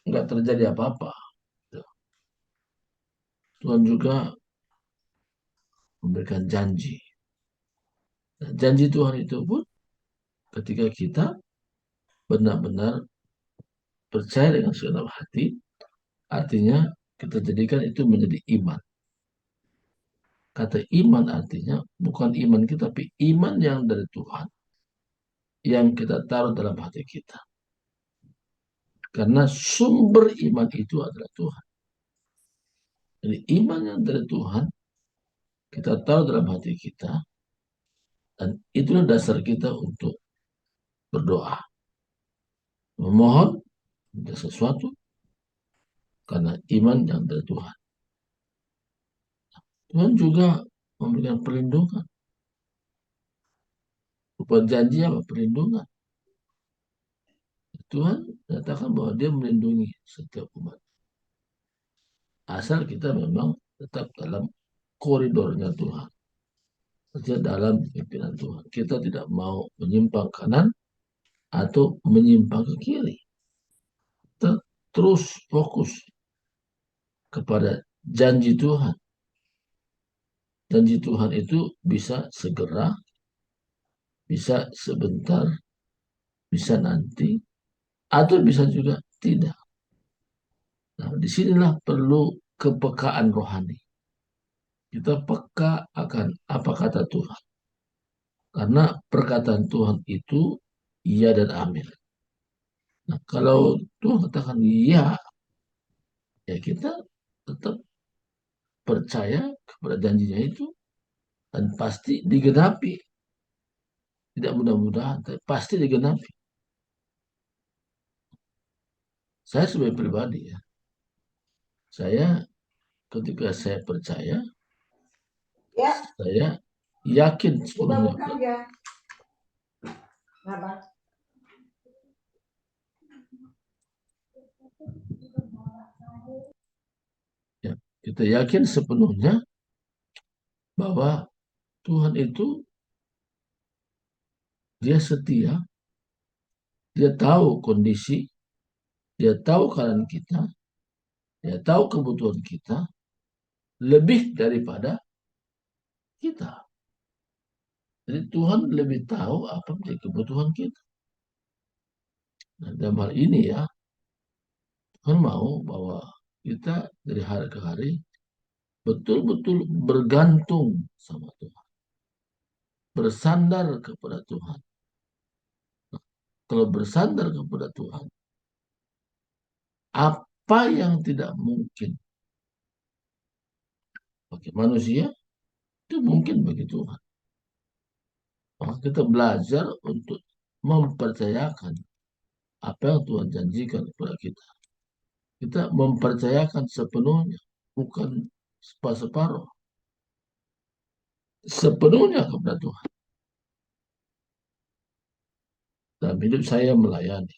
nggak terjadi apa-apa. Tuhan juga memberikan janji. Dan janji Tuhan itu pun ketika kita benar-benar percaya dengan segenap hati, artinya kita jadikan itu menjadi iman. Kata iman artinya bukan iman kita, tapi iman yang dari Tuhan, yang kita taruh dalam hati kita. Karena sumber iman itu adalah Tuhan. Jadi iman yang dari Tuhan, kita taruh dalam hati kita, dan itulah dasar kita untuk berdoa. Memohon untuk sesuatu, karena iman yang dari Tuhan. Tuhan juga memberikan perlindungan. Berupa janji apa? Perlindungan. Tuhan katakan bahwa dia melindungi setiap umat. Asal kita memang tetap dalam koridornya Tuhan. Artinya dalam pimpinan Tuhan. Kita tidak mau menyimpang kanan atau menyimpang ke kiri. Kita terus fokus kepada janji Tuhan. Janji Tuhan itu bisa segera, bisa sebentar, bisa nanti, atau bisa juga tidak. Nah, disinilah perlu kepekaan rohani. Kita peka akan apa kata Tuhan. Karena perkataan Tuhan itu iya dan amin. Nah, kalau Tuhan katakan iya, ya kita tetap percaya kepada janjinya itu dan pasti digenapi. Tidak mudah-mudahan, tapi pasti digenapi. Saya sebagai pribadi ya, saya ketika saya percaya, saya yakin sepenuhnya. Ya, kita yakin sepenuhnya bahwa Tuhan itu dia setia, dia tahu kondisi, dia tahu keadaan kita, dia tahu kebutuhan kita lebih daripada kita. Jadi Tuhan lebih tahu apa menjadi kebutuhan kita. Nah, dalam hal ini ya, Tuhan mau bahwa kita dari hari ke hari betul-betul bergantung sama Tuhan. Bersandar kepada Tuhan. Nah, kalau bersandar kepada Tuhan, apa yang tidak mungkin bagi manusia, itu mungkin bagi Tuhan. Maka kita belajar untuk mempercayakan apa yang Tuhan janjikan kepada kita. Kita mempercayakan sepenuhnya, bukan separuh. Sepenuhnya kepada Tuhan. Dalam hidup saya melayani.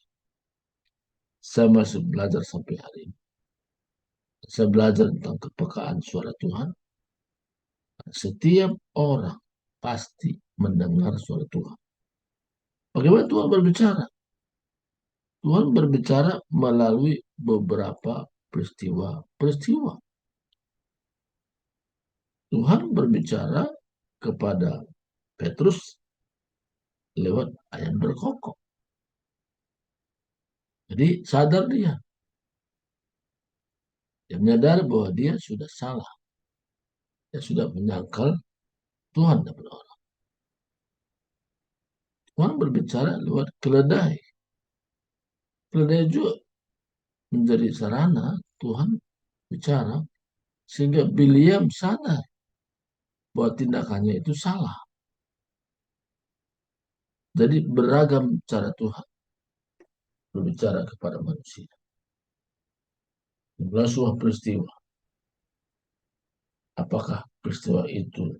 Saya masih belajar sampai hari ini. Saya belajar tentang kepekaan suara Tuhan. Setiap orang pasti mendengar suara Tuhan. Bagaimana Tuhan berbicara? Tuhan berbicara melalui beberapa peristiwa. Tuhan berbicara kepada Petrus lewat ayam berkokok. Jadi sadar dia. Dia menyadari bahwa dia sudah salah. Dia sudah menyangkal Tuhan daripada orang. Tuhan berbicara lewat keledai. Keledai juga menjadi sarana Tuhan bicara sehingga Bileam sadar bahwa tindakannya itu salah. Jadi beragam cara Tuhan berbicara kepada manusia. Adalah sebuah peristiwa. Apakah peristiwa itu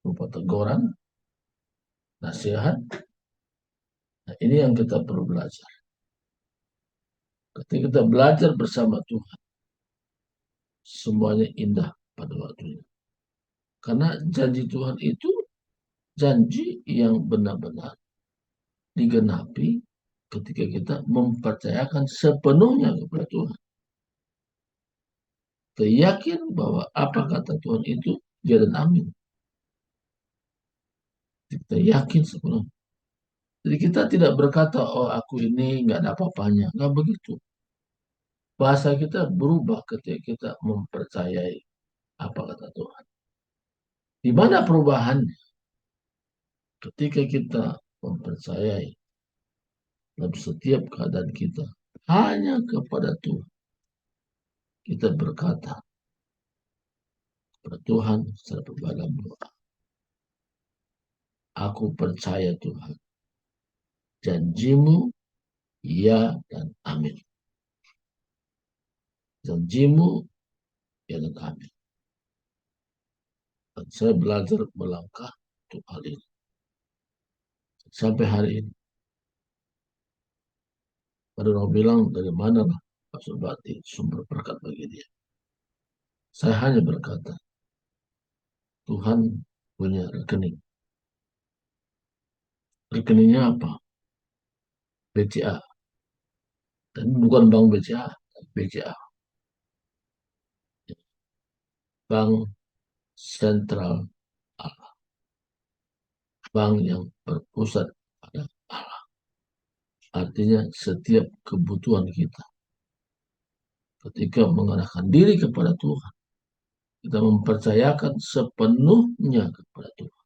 berupa teguran, nasihat? Nah, ini yang kita perlu belajar. Ketika kita belajar bersama Tuhan, semuanya indah pada waktunya. Karena janji Tuhan itu janji yang benar-benar digenapi ketika kita mempercayakan sepenuhnya kepada Tuhan. Kita yakin bahwa apa kata Tuhan itu ya dan amin. Kita yakin sepenuhnya. Jadi kita tidak berkata, oh aku ini nggak ada apa-apanya. Nggak begitu. Bahasa kita berubah ketika kita mempercayai apa kata Tuhan. Di mana perubahannya? Ketika kita mempercayai dalam setiap keadaan kita hanya kepada Tuhan. Kita berkata kepada Tuhan secara berbagai doa. Aku percaya Tuhan. Janjimu ya dan amin. Janjimu ya dan amin. Dan saya belajar melangkah untuk hal ini. Sampai hari ini. Ada orang bilang dari mana lah Pastor Bati sumber berkat bagi dia. Saya hanya berkata, Tuhan punya rekening. Rekeningnya apa? BCA. Dan bukan bank BCA, BCA. Bank Sentral Allah. Bank yang berpusat pada Allah. Artinya setiap kebutuhan kita ketika mengarahkan diri kepada Tuhan, kita mempercayakan sepenuhnya kepada Tuhan.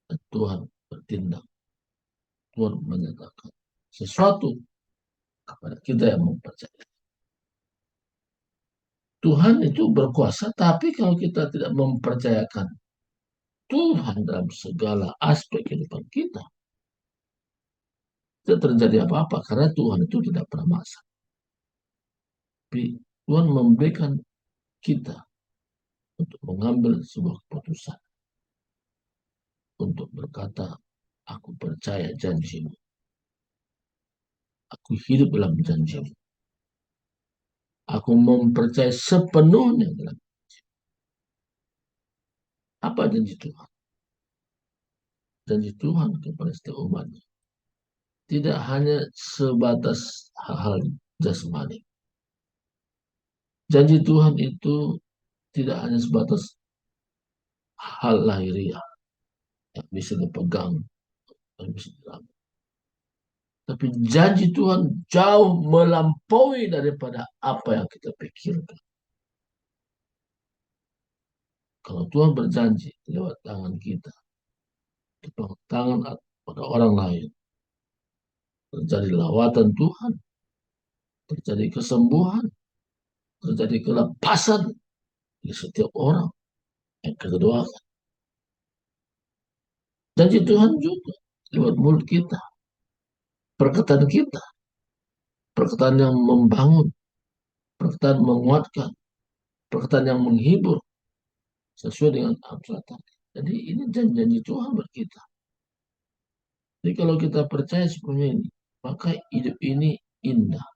Dan Tuhan bertindak. Tuhan menyatakan sesuatu kepada kita yang mempercayai. Tuhan itu berkuasa, tapi kalau kita tidak mempercayakan Tuhan dalam segala aspek kehidupan kita, tidak terjadi apa-apa karena Tuhan itu tidak pernah maksa. Tapi Tuhan memberikan kita untuk mengambil sebuah keputusan. Untuk berkata, aku percaya janjimu. Aku hidup dalam janjimu. Aku mempercayai sepenuhnya dalam janjimu. Apa janji Tuhan? Janji Tuhan kepada setiap umatnya. Tidak hanya sebatas hal-hal jasmani. Janji Tuhan itu tidak hanya sebatas hal lahiriah yang bisa dipegang, yang bisa diramu. Tapi janji Tuhan jauh melampaui daripada apa yang kita pikirkan. Kalau Tuhan berjanji lewat tangan kita, lewat tangan pada orang lain, terjadi lawatan Tuhan, terjadi kesembuhan, terjadi kelepasan di setiap orang yang kita doakan. Janji Tuhan juga lewat mulut kita, perkataan kita, perkataan yang membangun, perkataan menguatkan, perkataan yang menghibur, sesuai dengan Al-Quran. Jadi ini janji Tuhan buat kita. Jadi kalau kita percaya sepenuhnya ini, maka hidup ini indah.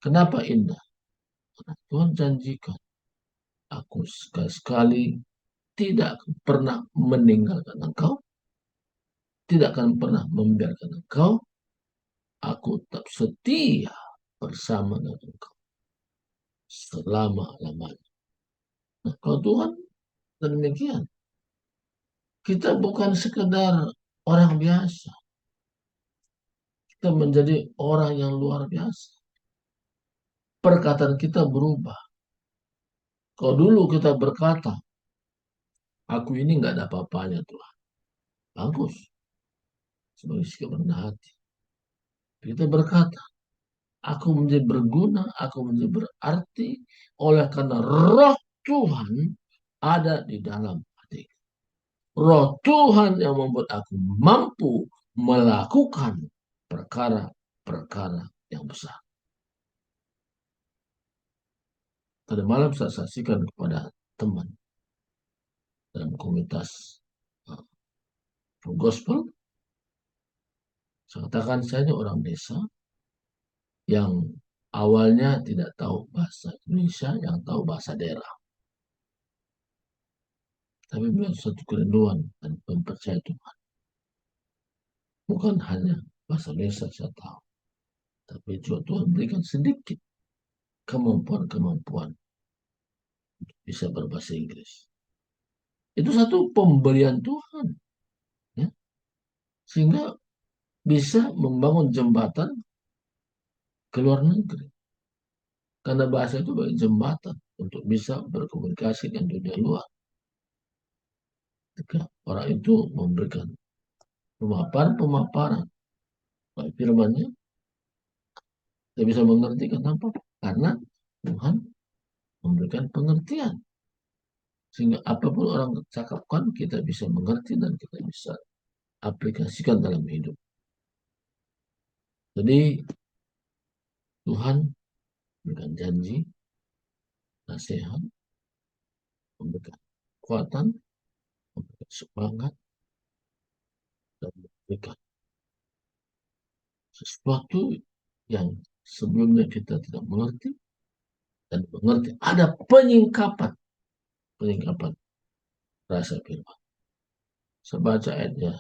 Kenapa indah? Karena Tuhan janjikan, aku sekali-sekali tidak pernah meninggalkan engkau, tidak akan pernah membiarkan engkau, aku tetap setia bersama dengan engkau selama-lamanya. Nah, kalau Tuhan demikian, kita bukan sekedar orang biasa. kita menjadi orang yang luar biasa. Perkataan kita berubah. Kalau dulu kita berkata, aku ini nggak ada apa-apanya Tuhan. Bagus. Sebagai sikap rendah hati. Kita berkata, aku menjadi berguna, aku menjadi berarti oleh karena roh Tuhan ada di dalam hati. Roh Tuhan yang membuat aku mampu melakukan perkara-perkara yang besar. Tadi malam saya saksikan kepada teman dalam komunitas gospel. Saya katakan saya ini orang desa yang awalnya tidak tahu bahasa Indonesia, yang tahu bahasa daerah. Tapi beliau satu kerinduan dan mempercayai Tuhan. Bukan hanya bahasa Indonesia saya tahu, tapi juga Tuhan berikan sedikit kemampuan untuk bisa berbahasa Inggris. Itu satu pemberian Tuhan, ya, sehingga bisa membangun jembatan ke luar negeri. Karena bahasa itu sebagai jembatan untuk bisa berkomunikasi dengan dunia luar. Ketika orang itu memberikan pemaparan baik firman-Nya, kita bisa mengerti kenapa? Karena Tuhan memberikan pengertian. Sehingga apapun orang cakapkan, kita bisa mengerti dan kita bisa aplikasikan dalam hidup. Jadi Tuhan memberikan janji, nasihat, memberikan kekuatan, memberikan semangat, dan memberikan sesuatu yang sebelumnya kita tidak mengerti dan mengerti. Ada penyingkapan rasa firman. Saya baca ayatnya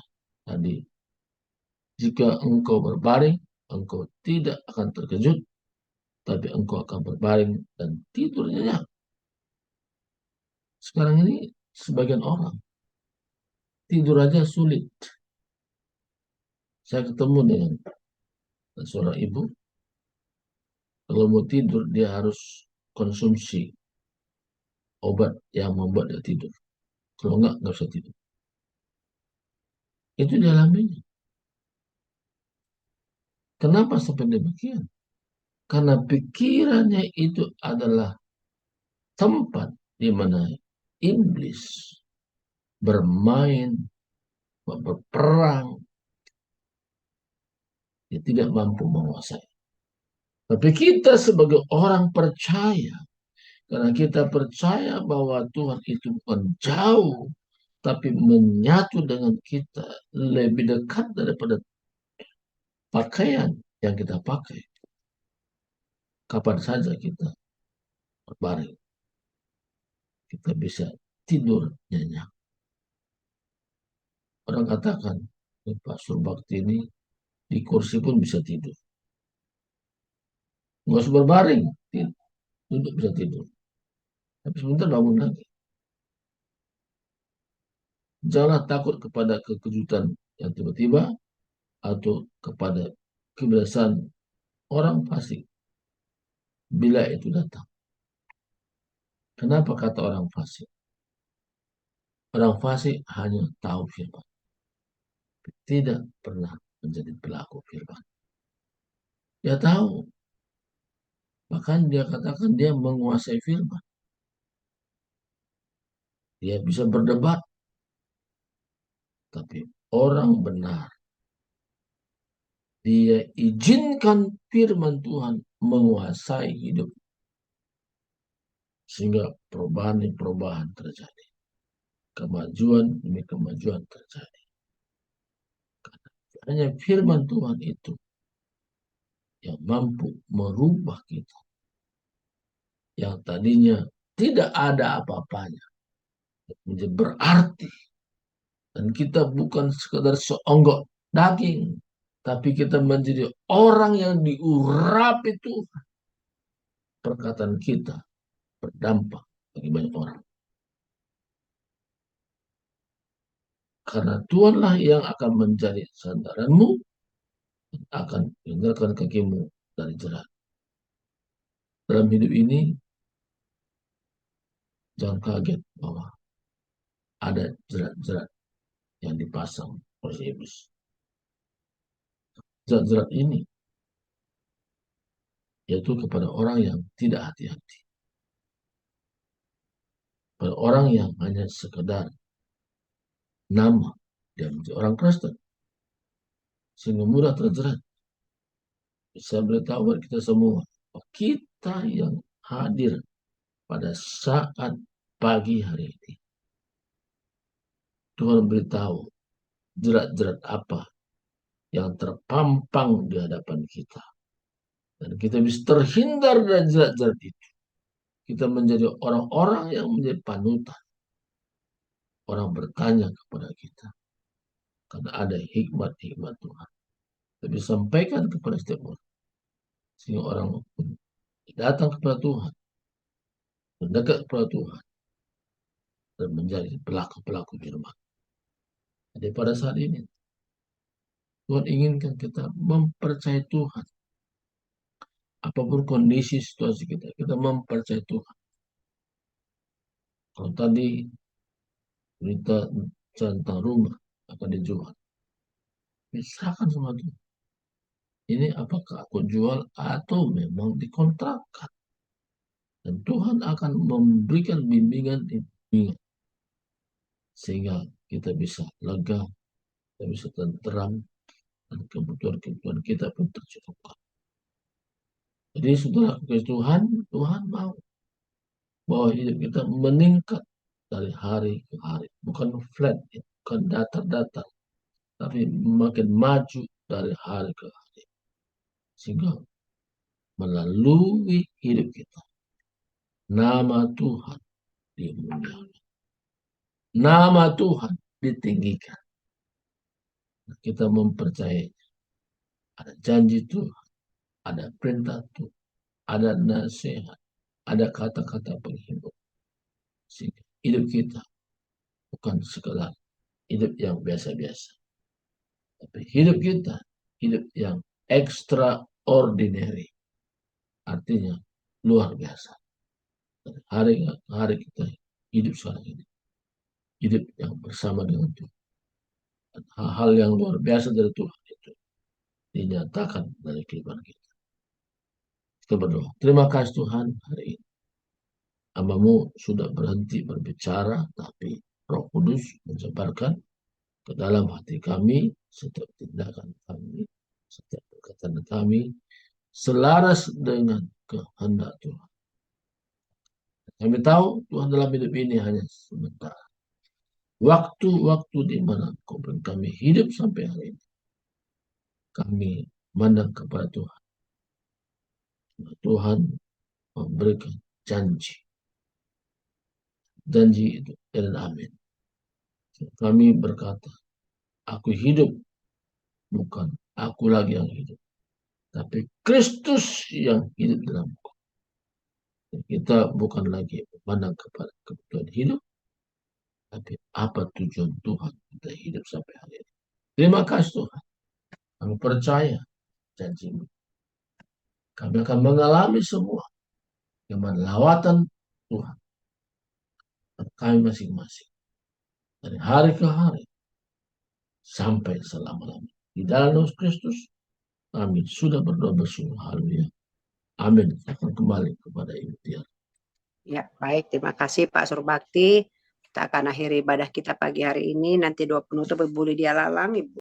tadi. Jika engkau berbaring, engkau tidak akan terkejut, tapi engkau akan berbaring dan tidur nyenyak. Sekarang ini sebagian orang tidur aja sulit. Saya ketemu dengan seorang ibu, kalau mau tidur dia harus konsumsi obat yang membuat dia tidur. Kalau enggak bisa tidur. Itu dialaminya. Kenapa sampai demikian? Karena pikirannya itu adalah tempat di mana iblis bermain, berperang, dia tidak mampu menguasai. Tapi kita sebagai orang percaya, karena kita percaya bahwa Tuhan itu bukan jauh, tapi menyatu dengan kita lebih dekat daripada pakaian yang kita pakai. Kapan saja kita berbaring, kita bisa tidur nyenyak. Orang katakan, Pak Surbakti ini di kursi pun bisa tidur. Nggak usah berbaring, duduk bisa tidur. Tapi sebentar bangun lagi. Janganlah takut kepada kekejutan yang tiba-tiba atau kepada kebiasaan orang fasik bila itu datang. Kenapa kata orang fasik? Orang fasik hanya tahu firman, tidak pernah menjadi pelaku firman. Dia tahu, bahkan dia katakan dia menguasai firman. Dia bisa berdebat, tapi orang benar, dia izinkan firman Tuhan menguasai hidup. Sehingga perubahan terjadi. Kemajuan demi kemajuan terjadi. Karena hanya firman Tuhan itu yang mampu merubah kita. Yang tadinya tidak ada apa-apanya. Menjadi berarti. Dan kita bukan sekadar seonggok daging. Tapi kita menjadi orang yang diurapi Tuhan. Perkataan kita berdampak bagi banyak orang. Karena Tuhanlah yang akan menjadi sandaranmu, dan akan meninggalkan kakimu dari jerat. Dalam hidup ini, jangan kaget bahwa ada jerat-jerat yang dipasang oleh iblis. Jerat-jerat ini yaitu kepada orang yang tidak hati-hati, pada orang yang hanya sekedar nama dia menjadi orang Kristen, sehingga mudah terjerat. Saya beritahu kepada kita semua, kita yang hadir pada saat pagi hari ini, Tuhan beritahu jerat-jerat apa yang terpampang di hadapan kita. Dan kita bisa terhindar dari jerat-jerat itu. Kita menjadi orang-orang yang menjadi panutan. Orang bertanya kepada kita. Karena ada hikmat-hikmat Tuhan. Tapi sampaikan kepada setiap orang. Sehingga orang datang kepada Tuhan. Mendekat kepada Tuhan. Dan menjadi pelaku-pelaku firman. Jadi pada saat ini, Tuhan inginkan kita mempercayai Tuhan. Apapun kondisi situasi kita mempercayai Tuhan. Kalau tadi berita tentang rumah akan dijual, misalkan sama Tuhan. Ini apakah aku jual atau memang dikontrakkan? Dan Tuhan akan memberikan bimbingan sehingga kita bisa lega, kita bisa tenteram, dan kebutuhan-kebutuhan kita pun tercukupkan. Jadi saudara Tuhan mau bahwa hidup kita meningkat dari hari ke hari. Bukan flat, bukan datar-datar, tapi makin maju dari hari ke hari. Sehingga melalui hidup kita, nama Tuhan dimuliakan. Nama Tuhan ditinggikan. Kita mempercayai ada janji Tuhan, ada perintah Tuhan, ada nasihat, ada kata-kata penghibur. Sehingga hidup kita bukan sekadar hidup yang biasa-biasa. Tapi hidup kita, hidup yang extraordinary. Artinya luar biasa. Dari hari ke hari kita hidup sekarang ini. Hidup yang bersama dengan Tuhan. Dan hal-hal yang luar biasa dari Tuhan itu dinyatakan dari kehidupan kita. Kita berdoa. Terima kasih Tuhan hari ini. Hamba-Mu sudah berhenti berbicara, tapi Roh Kudus menyebarkan ke dalam hati kami setiap tindakan kami, setiap perkataan kami selaras dengan kehendak Tuhan. Kami tahu Tuhan dalam hidup ini hanya sementara. Waktu-waktu di mana Kau beri kami hidup sampai hari ini, kami mandang kepada Tuhan. Tuhan memberikan janji. Janji itu dan amin. Kami berkata, aku hidup, bukan aku lagi yang hidup, tapi Kristus yang hidup dalamku. Kita bukan lagi memandang kepada kebutuhan hidup, tapi apa tujuan Tuhan kita hidup sampai hari ini. Terima kasih Tuhan. Kami percaya janji-Mu. Kami akan mengalami semua iman lawatan Tuhan. Dan kami masing-masing. Dari hari ke hari. Sampai selama-lamanya. Di dalam Kristus. Kami sudah berdoa bersungguh. Haleluya. Amin. Akan kembali kepada Ibu Tiara. Ya, baik. Terima kasih Pak Surbakti. Kita akan akhiri ibadah kita pagi hari ini. Nanti doa penutup Ibu Lydia Lalang, Ibu